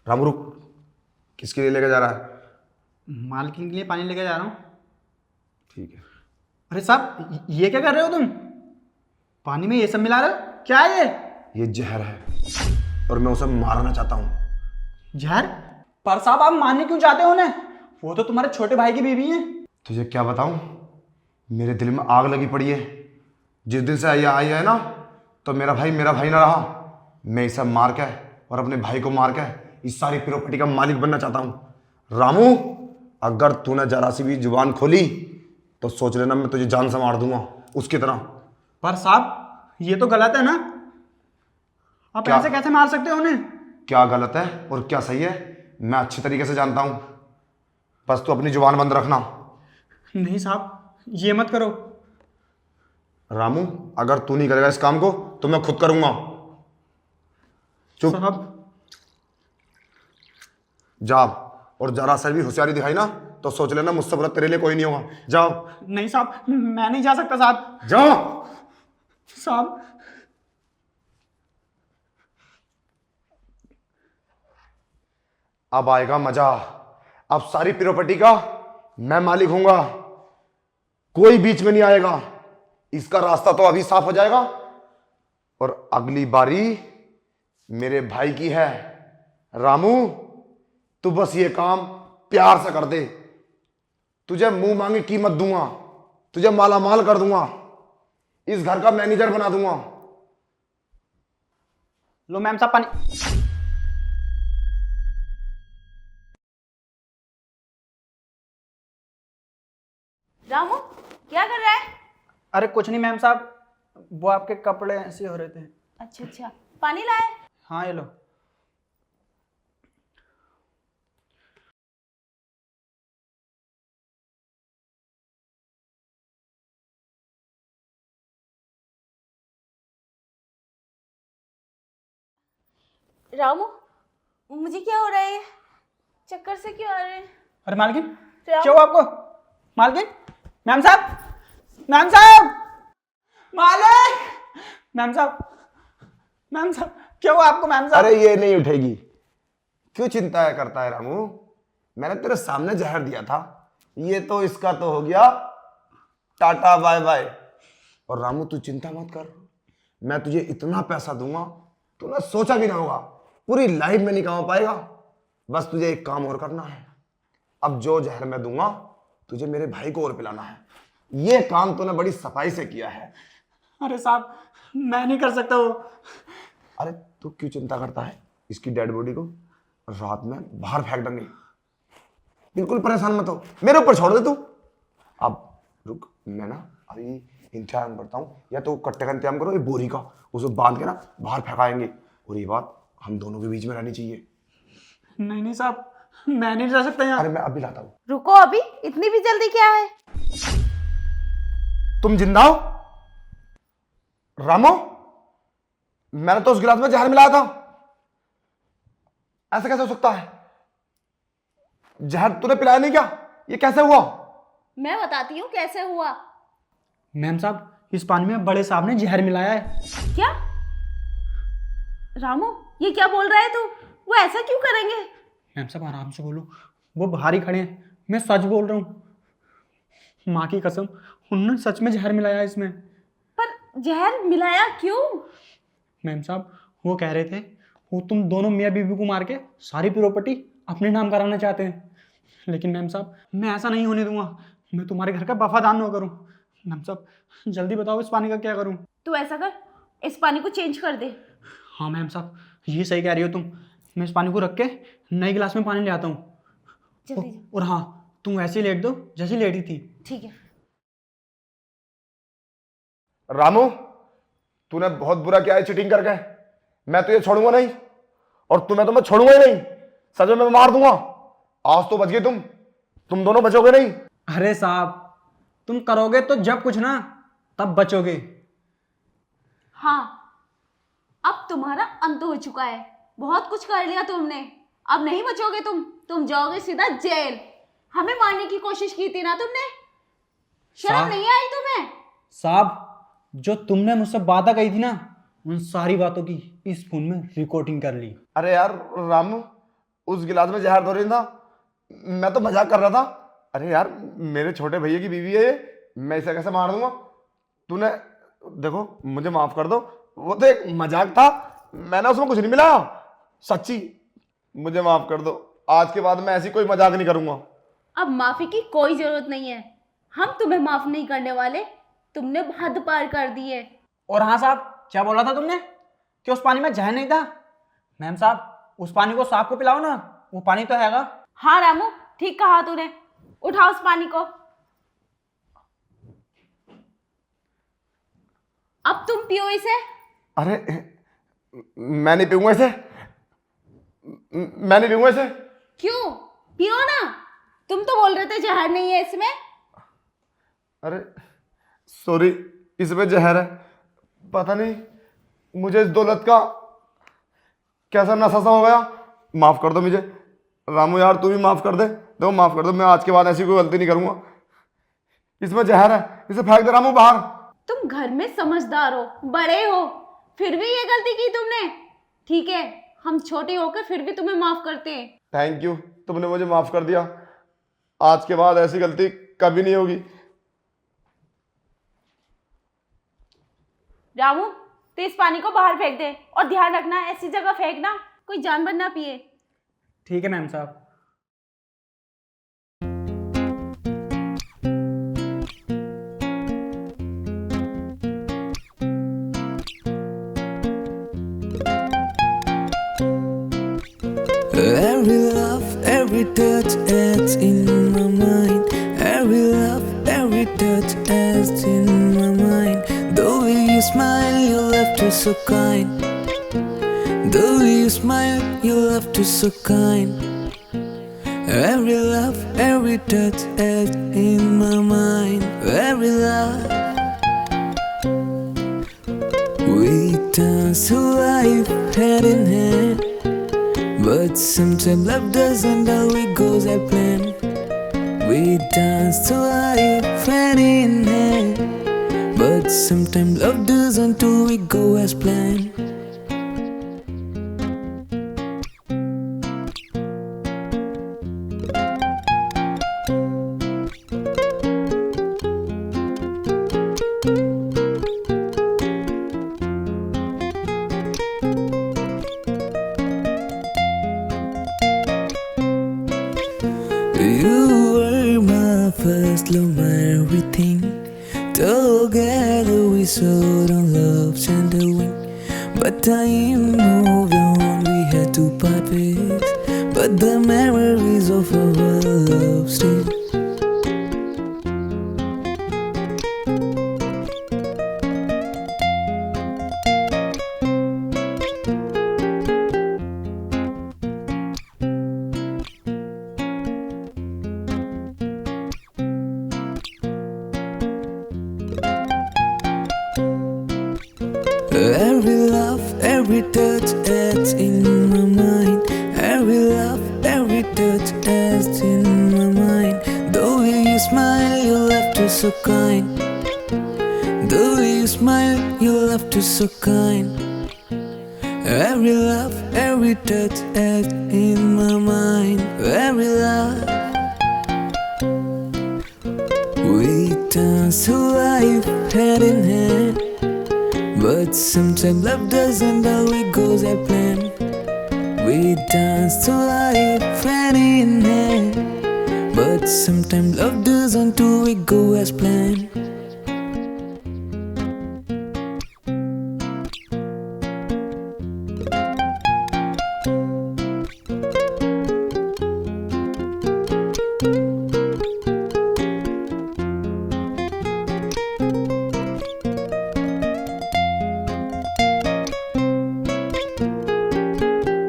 रामू रुक, किसके लिए लेके जा रहा है? मालकिन के लिए पानी लेके जा रहा हूँ। ठीक है। अरे साहब, ये क्या कर रहे हो तुम? पानी में ये सब मिला रहे हो? क्या है ये जहर है और मैं उसे मारना चाहता हूँ। जहर? पर साहब, आप मारने क्यों चाहते हो उन्हें? वो तो तुम्हारे छोटे भाई की बीवी है। तुझे क्या बताऊं, मेरे दिल में आग लगी पड़ी है। जिस दिन से ये आई है ना, तो मेरा भाई ना रहा। मैं इसे मार के और अपने भाई को मार के इस सारी प्रॉपर्टी का मालिक बनना चाहता हूं। रामू, अगर तूने जरा सी भी जुबान खोली तो सोच लेना मैं तुझे जान से मार दूंगा उसकी तरह। पर साहब, ये तो गलत है ना? आप क्या? ऐसे कैसे मार सकते हो उन्हें? क्या गलत है और क्या सही है मैं अच्छी तरीके से जानता हूं। बस तू अपनी जुबान बंद रखना। नहीं साहब, ये मत करो। रामू, अगर तू नहीं करेगा इस काम को तो मैं खुद करूंगा। चुप। साहब, जा, और जरा सा भी होशियारी दिखाई ना तो सोच लेना मुझसे बुरा तेरे लिए कोई नहीं होगा। जाओ। नहीं साहब, मैं नहीं जा सकता साहब। जाओ। साहब, अब आएगा मजा। अब सारी प्रॉपर्टी का मैं मालिक हूंगा, कोई बीच में नहीं आएगा। इसका रास्ता तो अभी साफ हो जाएगा और अगली बारी मेरे भाई की है। रामू, तू बस ये काम प्यार से कर दे। तुझे मुंह मांगे कीमत दूंगा, तुझे माला माल कर दूंगा, इस घर का मैनेजर बना दूंगा। लो मैम साहब पानी। रामू, क्या कर रहा है? अरे कुछ नहीं मैम साहब, वो आपके कपड़े ऐसे हो रहे थे। अच्छा अच्छा, पानी लाए? हाँ, ये लो। रामू, मुझे क्या हो रहा है? चक्कर से क्यों आ रहे हैं? अरे मालकिन, क्या? क्या हुआ आपको? मालकिन, मैम साहब, मैम साहब, मालिक, मैम साहब, मैम साहब, क्या हुआ आपको मैम साहब? अरे ये नहीं उठेगी, क्यों चिंता करता है रामू? मैंने तेरे सामने जहर दिया था, ये तो इसका तो हो गया टाटा बाय बाय। और रामू तू चिंता मत कर, मैं तुझे इतना पैसा दूंगा तूने सोचा भी ना होगा, पूरी लाइफ में नहीं कमा पाएगा। बस तुझे एक काम और करना है, अब जो जहर मैं दूंगा तुझे मेरे भाई को और पिलाना है। ये काम तूने बड़ी सफाई से किया है। अरे साहब, मैं नहीं कर सकता वो। अरे तू क्यों चिंता करता है? इसकी डेड बॉडी को रात में बाहर फेंक देंगे, बिल्कुल परेशान मत हो, मेरे ऊपर छोड़ दे तू। अब रुक, मैं ना अभी इंतजाम करता हूँ, या तो कट्टे का इंतजाम करो, ये बोरी का उसे बांध के ना बाहर फेंकाएंगे, और ये बात हम दोनों के बीच में रहनी चाहिए। नहीं नहीं साहब, मैं नहीं जा सकता यहाँ। अरे मैं अभी लाता हूँ। रुको, अभी इतनी भी जल्दी क्या है? तुम जिंदा हो रामो? मैंने तो उस गिलास में जहर मिलाया था, ऐसा कैसे हो सकता है? जहर तूने पिलाया नहीं क्या? ये कैसे हुआ? मैं बताती हूँ कैसे हुआ। मैम साहब, इस पानी में बड़े साहब ने जहर मिलाया है। क्या? रामू, ये क्या बोल रहा है तू? वो ऐसा क्यों करेंगे? मैम साहब आराम से बोलो, वो बाहर ही खड़े हैं, मैं सच बोल रहा हूँ। माँ की कसम, उन्होंने सच में जहर मिलाया है इसमें। पर जहर मिलाया क्यों? मैम साहब, वो कह रहे थे वो तुम दोनों मियाँ बीवी को मार के सारी प्रॉपर्टी अपने नाम कराना चाहते हैं, लेकिन मैम साहब मैं ऐसा नहीं होने दूंगा। मैं तुम्हारे घर का वफादार नौकर हूँ। मैम साहब जल्दी बताओ, इस पानी का क्या करूँ? तू ऐसा कर, इस पानी को चेंज कर दे। हाँ मैम साहब, ये सही कह रही हो तुम। मैं इस पानी को रख के नए गिलास में पानी ले आता हूँ। जल्दी जल्दी। और हाँ, तुम वैसे ही लेट दो जैसी लेटी थी। ठीक है। रामू, तूने बहुत बुरा किया है चीटिंग करके। मैं तुझे छोड़ूंगा नहीं, और तुम्हें तो मैं छोड़ूंगा ही नहीं, सच में मैं मार दूंगा। आज तो बच गए तुम दोनों बचोगे नहीं। अरे साहब, तुम करोगे तो जब कुछ ना तब बचोगे। हाँ, अब तुम्हारा अंत हो चुका है। बहुत कुछ कर लिया तुमने, अब नहीं बचोगे तुम जाओगे सीधा जेल। हमें मारने की कोशिश की थी ना तुमने, शर्म साहब- नहीं आई तुम्हें? साहब, जो तुमने मुझसे वादा कही थी ना, उन सारी बातों की इस फोन में रिकॉर्डिंग कर ली। अरे यार रामू, उस गिलास में जहर थोड़ी था, मैं तो मजाक कर रहा था। अरे यार मेरे छोटे भैया की बीवी है ये, मैं इसे कैसे मार दूंगा। तूने देखो मुझे माफ कर दो, वो तो एक मजाक था, मैंने उसमें कुछ नहीं मिला। सच्ची मुझे माफ कर दो, आज के बाद मैं ऐसी कोई मजाक नहीं करूंगा। अब माफी की कोई जरूरत नहीं है, हम तुम्हें माफ नहीं करने वाले, तुमने हद पार कर दी है। और हाँ साहब, क्या बोला था तुमने कि उस पानी में जहर नहीं था? मैम साहब, उस पानी को सांप को पिलाओ ना, वो पानी तो हैगा। हाँ रामू, ठीक कहा तूने, उठाओ उस पानी को। अब तुम पियो इसे। अरे मैं नहीं पीऊंगा इसे, मैं नहीं पीऊंगा इसे। क्यों? पियो ना, तुम तो बोल रहे थे जहर नहीं है इसमें। अरे सॉरी, इसमें जहर है। पता नहीं मुझे इस दौलत का कैसा नशा सा हो गया। माफ कर दो मुझे रामू यार, तू भी माफ कर दे। दो माफ कर दो, मैं आज के बाद ऐसी कोई गलती नहीं करूंगा। इसमें जहर है, इसे फेंक दे रामू बाहर। तुम घर में समझदार हो, बड़े हो, फिर भी ये गलती की तुमने। ठीक है, हम छोटे होकर फिर भी तुम्हें माफ करते हैं। थैंक यू, तुमने मुझे माफ कर दिया। आज के बाद ऐसी गलती कभी नहीं होगी। रामू, तो इस पानी को बाहर फेंक दे, और ध्यान रखना ऐसी जगह फेंकना कोई जानवर ना पिए। ठीक है मैम साहब। Every love, every touch adds in my mind. Every love, every touch adds in my mind. The way you smile, your laughter so kind. The way you smile, your laughter so kind. Every love, every touch adds in my mind. Every love, we dance through life hand in hand. But sometimes love doesn't always go as planned. We dance to life hand in hand. But sometimes love doesn't always go as planned. You were my first love, my everything. Together we soared on love's tender wing. But time moved on, we had to part ways. But the memories of our love still. Every love, every touch adds in my mind. Every love, every touch adds in my mind. The way you smile, your laughter so kind. The way you smile, your laughter so kind. Every love, every touch adds in my mind. Every love, we dance through life hand in hand. But sometimes love doesn't always go as planned. We dance to life hand in hand. But sometimes love doesn't always go as planned.